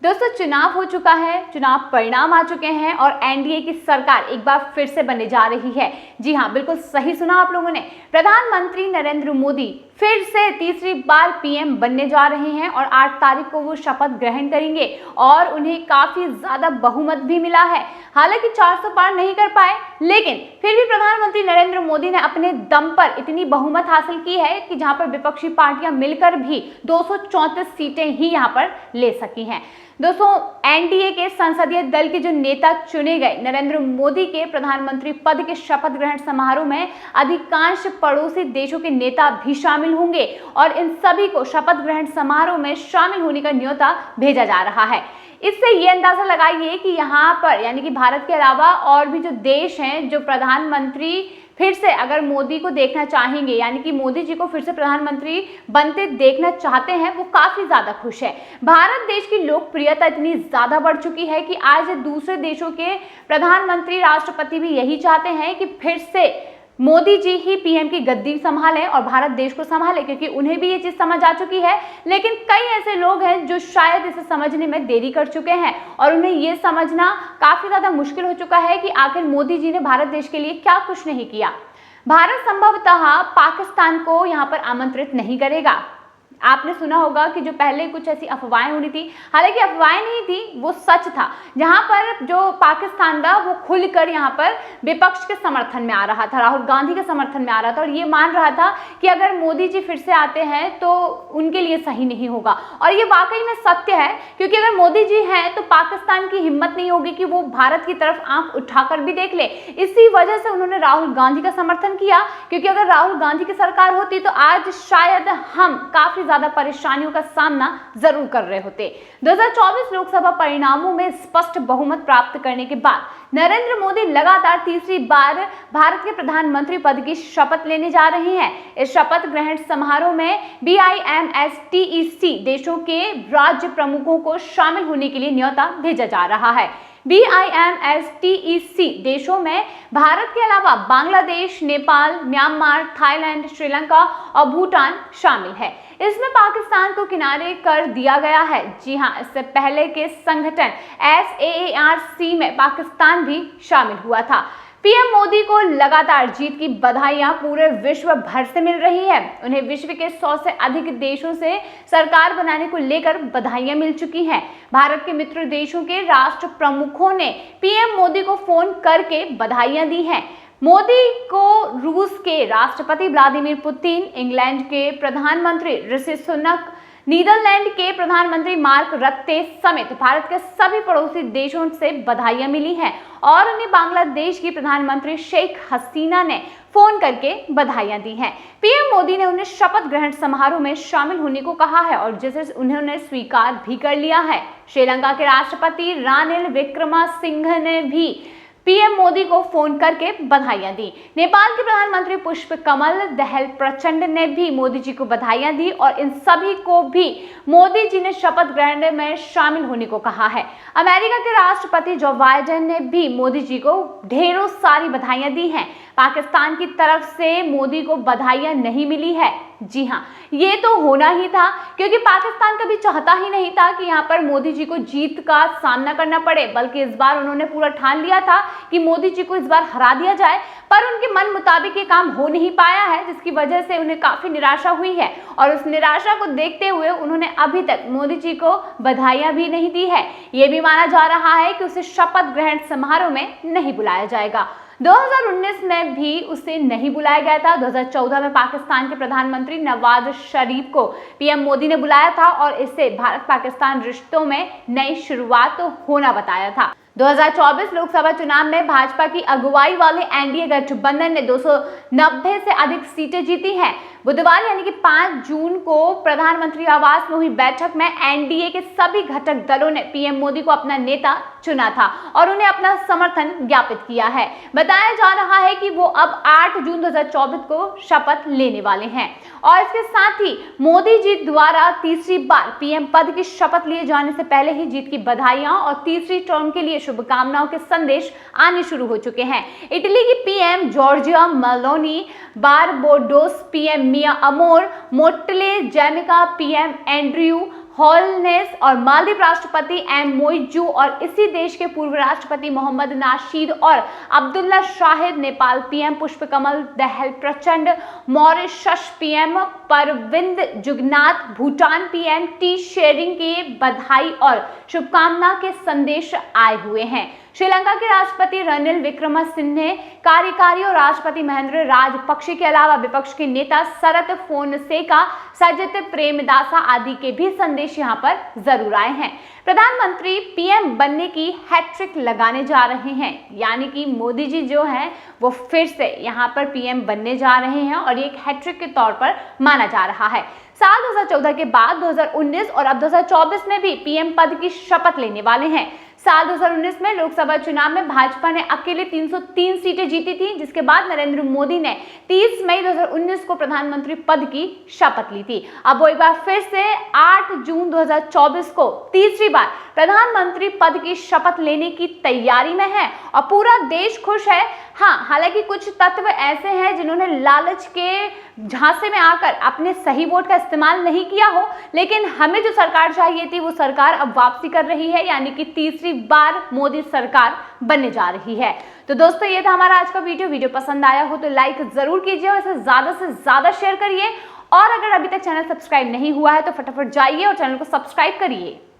दोस्तों, चुनाव हो चुका है, चुनाव परिणाम आ चुके हैं और एनडीए की सरकार एक बार फिर से बनने जा रही है। जी हाँ, बिल्कुल सही सुना आप लोगों ने। प्रधानमंत्री नरेंद्र मोदी फिर से तीसरी बार पीएम बनने जा रहे हैं और 8 तारीख को वो शपथ ग्रहण करेंगे और उन्हें काफी ज्यादा बहुमत भी मिला है। हालांकि 400 पार नहीं कर पाए, लेकिन फिर भी प्रधानमंत्री नरेंद्र मोदी ने अपने दम पर इतनी बहुमत हासिल की है कि जहां पर विपक्षी पार्टियां मिलकर भी 234 सीटें ही यहां पर ले सकी हैं। दोस्तों, एनडीए के संसदीय दल के जो नेता चुने गए, नरेंद्र मोदी के प्रधानमंत्री पद के शपथ ग्रहण समारोह में अधिकांश पड़ोसी देशों के नेता भी शामिल होंगे और इन सभी को शपथ ग्रहण समारोह में शामिल होने का न्योता भेजा जा रहा है। इससे ये अंदाजा लगाइए कि यहाँ पर यानी कि भारत के अलावा और भी जो देश हैं जो प्रधानमंत्री फिर से अगर मोदी को देखना चाहेंगे, यानी कि मोदी जी को फिर से प्रधानमंत्री बनते देखना चाहते हैं, वो काफी ज्यादा खुश है। भारत देश की लोकप्रियता इतनी ज्यादा बढ़ चुकी है कि आज दूसरे देशों के प्रधानमंत्री, राष्ट्रपति भी यही चाहते हैं कि फिर से मोदी जी ही पीएम की गद्दी संभालें और भारत देश को संभालें, क्योंकि उन्हें भी ये चीज समझ आ चुकी है। लेकिन कई ऐसे लोग हैं जो शायद इसे समझने में देरी कर चुके हैं और उन्हें ये समझना काफी ज्यादा मुश्किल हो चुका है कि आखिर मोदी जी ने भारत देश के लिए क्या कुछ नहीं किया। भारत संभवतः पाकिस्तान को यहाँ पर आमंत्रित नहीं करेगा। आपने सुना होगा कि जो पहले कुछ ऐसी अफवाहें होनी थी, हालांकि अफवाहें नहीं थी, वो सच था, जहां पर जो पाकिस्तान था वो खुलकर यहाँ पर विपक्ष के समर्थन में आ रहा था, राहुल गांधी के समर्थन में आ रहा था और ये मान रहा था कि अगर मोदी जी फिर से आते हैं तो उनके लिए सही नहीं होगा। और ये वाकई में सत्य है, क्योंकि अगर मोदी जी हैं तो पाकिस्तान की हिम्मत नहीं होगी कि वो भारत की तरफ आंख उठाकर भी देख ले। इसी वजह से उन्होंने राहुल गांधी का समर्थन किया, क्योंकि अगर राहुल गांधी की सरकार होती तो आज शायद हम काफी ज्यादा परेशानियों का सामना जरूर कर रहे होते। 2024 लोकसभा परिणामों में स्पष्ट बहुमत प्राप्त करने के बाद नरेंद्र मोदी लगातार तीसरी बार भारत के प्रधानमंत्री पद की शपथ लेने जा रहे हैं। इस शपथ ग्रहण समारोह में BIMSTEC देशों के राज्य प्रमुखों को शामिल होने के लिए न्योता भेजा जा रहा है। BIMSTEC देशों में भारत के अलावा बांग्लादेश, नेपाल, म्यांमार, थाईलैंड, श्रीलंका और भूटान शामिल है। इसमें पाकिस्तान को किनारे कर दिया गया है। जी हाँ, इससे पहले के संगठन SAARC में पाकिस्तान भी शामिल हुआ था। पीएम मोदी को लगातार जीत की बधाइयां पूरे विश्व भर से मिल रही है। उन्हें विश्व के 100 से अधिक देशों से सरकार बनाने को लेकर बधाइयां मिल चुकी हैं। भारत के मित्र देशों के राष्ट्र प्रमुखों ने पीएम मोदी को फोन करके बधाइयां दी हैं। मोदी को रूस के राष्ट्रपति व्लादिमीर पुतिन, इंग्लैंड के प्रधानमंत्री ऋषि सुनक, नीदरलैंड के प्रधानमंत्री मार्क रत्ते समेत भारत के सभी पड़ोसी देशों से बधाइयां मिली हैं और उन्हें बांग्लादेश की प्रधानमंत्री शेख हसीना ने फोन करके बधाइयां दी हैं। पीएम मोदी ने उन्हें शपथ ग्रहण समारोह में शामिल होने को कहा है और जिसे उन्होंने स्वीकार भी कर लिया है। श्रीलंका के राष्ट्रपति रानिल विक्रमासिंघे ने भी पीएम मोदी को फोन करके बधाइयां दी। नेपाल के प्रधानमंत्री पुष्प कमल दहल प्रचंड ने भी मोदी जी को बधाइयां दी और इन सभी को भी मोदी जी ने शपथ ग्रहण में शामिल होने को कहा है। अमेरिका के राष्ट्रपति जो बाइडेन ने भी मोदी जी को ढेरों सारी बधाइयां दी हैं। पाकिस्तान की तरफ से मोदी को बधाइयां नहीं मिली है। जी हाँ, ये तो होना ही था, क्योंकि पाकिस्तान कभी चाहता ही नहीं था कि यहाँ पर मोदी जी को जीत का सामना करना पड़े, बल्कि इस बार उन्होंने पूरा ठान लिया था कि मोदी जी को इस बार हरा दिया जाए। पर उनके मन मुताबिक ये काम हो नहीं पाया है, जिसकी वजह से उन्हें काफी निराशा हुई है और उस निराशा को देखते हुए उन्होंने अभी तक मोदी जी को बधाइयां भी नहीं दी है। ये भी माना जा रहा है कि उसे शपथ ग्रहण समारोह में नहीं बुलाया जाएगा। 2019 में भी उसे नहीं बुलाया गया था। 2014 में पाकिस्तान के प्रधानमंत्री नवाज शरीफ को पीएम मोदी ने बुलाया था और इससे भारत पाकिस्तान रिश्तों में नई शुरुआत होना बताया था। 2024 लोकसभा चुनाव में भाजपा की अगुवाई वाले एनडीए गठबंधन ने 290 से अधिक सीटें जीती हैं। बुधवार यानी कि 5 जून को प्रधानमंत्री आवास में हुई बैठक में एनडीए के सभी घटक दलों ने पीएम मोदी को अपना नेता चुना था और उन्हें अपना समर्थन ज्ञापित किया है। बताया जा रहा है कि वो अब 8 जून 2024 को शपथ लेने वाले हैं और इसके साथ ही मोदी जी द्वारा तीसरी बार पीएम पद की शपथ लिए जाने से पहले ही जीत की बधाइयां और तीसरी टर्म के लिए शुभकामनाओं के संदेश आने शुरू हो चुके हैं। इटली की PM Giorgia Meloni, Barbados PM Mia Amor, Mottley Jamaica PM Andrew, Holness और मालदीव राष्ट्रपति एम मोइजू और इसी देश के पूर्व राष्ट्रपति मोहम्मद नाशीद और Abdulla Shahid, Nepal PM Pushpa Kamal Dahal Prachanda, Mauritius PM Pravind Jugnauth, Bhutan PM T Tshering के बधाई और शुभकामना के संदेश आए हुए हैं। श्रीलंका के राष्ट्रपति रनिल विक्रमसिंघे, कार्यकारी और राष्ट्रपति महेंद्र राजपक्षे के अलावा विपक्ष के नेता शरद फोनसेका, सजित प्रेमदासा आदि के भी संदेश यहां पर जरूर आए हैं। प्रधानमंत्री पीएम बनने की हैट्रिक लगाने जा रहे हैं, यानी कि मोदी जी जो हैं वो फिर से यहां पर पीएम बनने जा रहे हैं और एक हैट्रिक के तौर पर माना जा रहा है। साल 2014 के बाद 2019 और अब 2024 में भी पीएम पद की शपथ लेने वाले हैं। साल 2019 में लोकसभा चुनाव में भाजपा ने अकेले 303 सीटें जीती थी, जिसके बाद नरेंद्र मोदी ने 30 मई 2019 को प्रधानमंत्री पद की शपथ ली थी। अब वो एक बार फिर से 8 जून 2024 को तीसरी बार प्रधानमंत्री पद की शपथ लेने की तैयारी में है और पूरा देश खुश है। हाँ, हालांकि कुछ तत्व ऐसे हैं जिन्होंने लालच के झांसे में आकर अपने सही वोट का इस्तेमाल नहीं किया हो, लेकिन हमें जो सरकार चाहिए थी वो सरकार अब वापसी कर रही है, यानी कि तीसरी बार मोदी सरकार बनने जा रही है। तो दोस्तों, ये था हमारा आज का वीडियो पसंद आया हो तो लाइक जरूर कीजिए और इसे ज्यादा से ज्यादा शेयर करिए। और अगर अभी तक चैनल सब्सक्राइब नहीं हुआ है तो फटाफट जाइए और चैनल को सब्सक्राइब करिए।